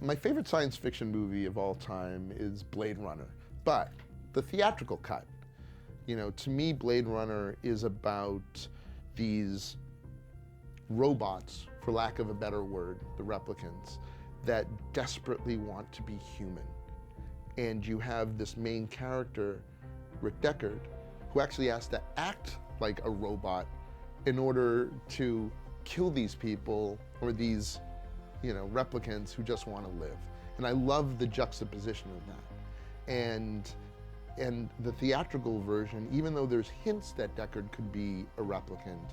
My favorite science fiction movie of all time is Blade Runner, but the theatrical cut. You know, to me, Blade Runner is about these robots, for lack of a better word, the replicants, that desperately want to be human. And you have this main character, Rick Deckard, who actually has to act like a robot in order to kill these people, or these, you know, replicants who just want to live. And I love the juxtaposition of that. And the theatrical version, even though there's hints that Deckard could be a replicant,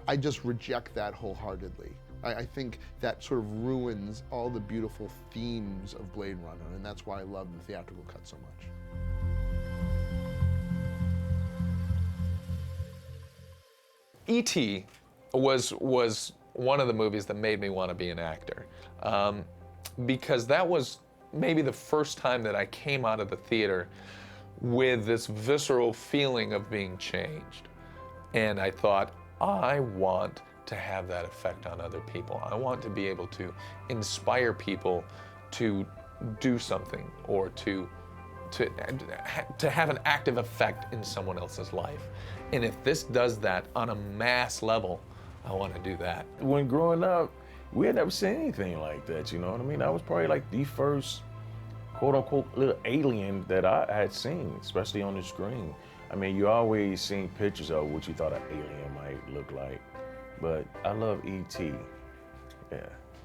I just reject that wholeheartedly. I think that sort of ruins all the beautiful themes of Blade Runner, and that's why I love the theatrical cut so much. E.T. was one of the movies that made me want to be an actor, because that was maybe the first time that I came out of the theater with this visceral feeling of being changed. And I thought, I want to have that effect on other people. I want to be able to inspire people to do something, or to have an active effect in someone else's life. And if this does that on a mass level, I want to do that. When growing up, we had never seen anything like that, you know what I mean? That was probably like the first quote-unquote little alien that I had seen, especially on the screen. I mean, you always seen pictures of what you thought an alien might look like, but I love E.T. Yeah,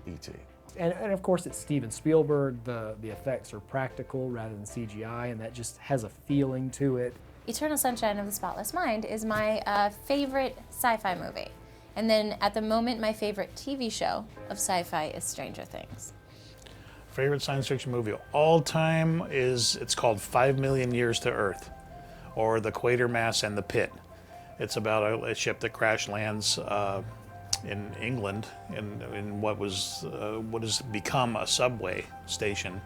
E.T. And of course it's Steven Spielberg. The effects are practical rather than CGI, and that just has a feeling to it. Eternal Sunshine of the Spotless Mind is my favorite sci-fi movie. And then at the moment, my favorite TV show of sci-fi is Stranger Things. Favorite science fiction movie of all time it's called 5 Million Years to Earth, or The Quatermass and the Pit. It's about a ship that crash lands in England in what has become a subway station,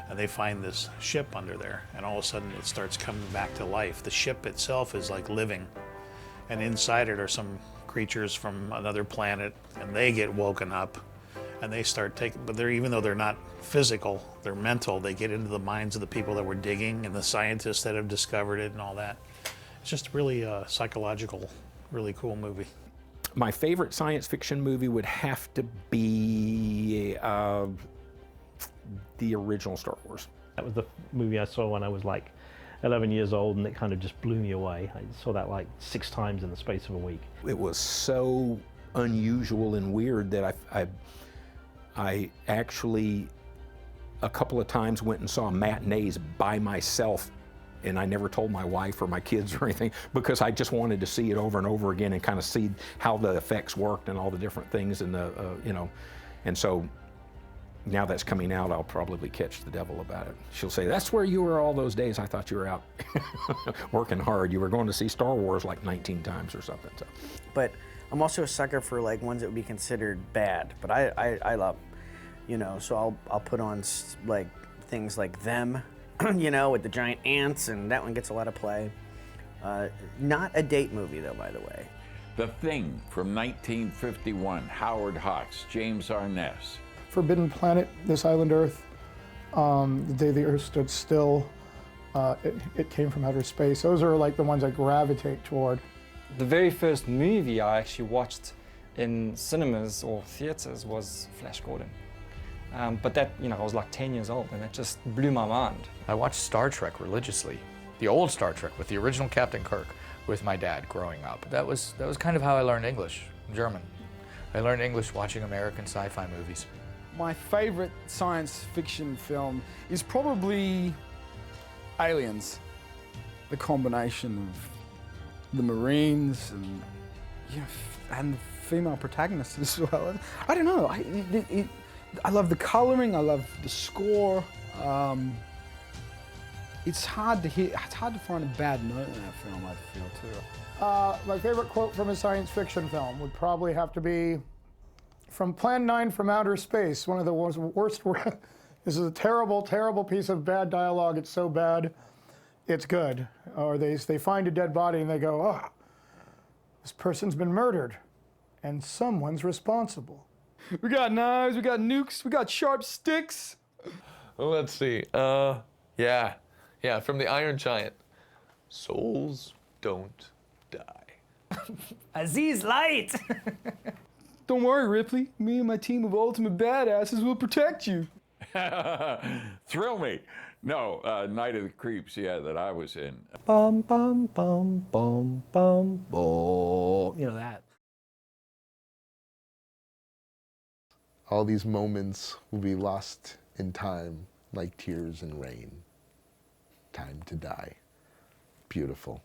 and they find this ship under there, and all of a sudden it starts coming back to life. The ship itself is like living, and inside it are some creatures from another planet, and they get woken up, and they start taking, but even though they're not physical, they're mental. They get into the minds of the people that were digging and the scientists that have discovered it and all that. It's just really a psychological, really cool movie. My favorite science fiction movie would have to be the original Star Wars. That was the movie I saw when I was like 11 years old, and it kind of just blew me away. I saw that like 6 times in the space of a week. It was so unusual and weird that I actually a couple of times went and saw matinees by myself, and I never told my wife or my kids or anything, because I just wanted to see it over and over again and kind of see how the effects worked and all the different things, and you know, and so now that's coming out, I'll probably catch the devil about it. She'll say, "That's where you were all those days. I thought you were out working hard. You were going to see Star Wars like 19 times or something." So. But I'm also a sucker for like ones that would be considered bad, but I love, you know, so I'll put on like things like Them, you know, with the giant ants, and that one gets a lot of play. Not a date movie though, by the way. The Thing from 1951, Howard Hawks, James Arness. Forbidden Planet, This Island Earth, The Day the Earth Stood Still, It Came from Outer Space. Those are like the ones I gravitate toward. The very first movie I actually watched in cinemas or theaters was Flash Gordon. But that, you know, I was like 10 years old, and that just blew my mind. I watched Star Trek religiously, the old Star Trek with the original Captain Kirk, with my dad growing up. That was kind of how I learned English, German. I learned English watching American sci-fi movies. My favorite science fiction film is probably Aliens. The combination of the Marines and, you know, and the female protagonist as well. I don't know. I love the coloring. I love the score. It's hard to find a bad note in that film, I feel too. My favorite quote from a science fiction film would probably have to be from Plan 9 from Outer Space, one of the worst. This is a terrible, terrible piece of bad dialogue. It's so bad, it's good. Or they find a dead body and they go, "Oh, this person's been murdered, and someone's responsible." We got knives, we got nukes, we got sharp sticks. Well, let's see. Yeah, from the Iron Giant. Souls don't die. Aziz Light! Don't worry, Ripley. Me and my team of ultimate badasses will protect you. Thrill me. No, Night of the Creeps, yeah, that I was in. Bum, bum, bum, bum, bum, bum. You know that. All these moments will be lost in time like tears in rain. Time to die. Beautiful.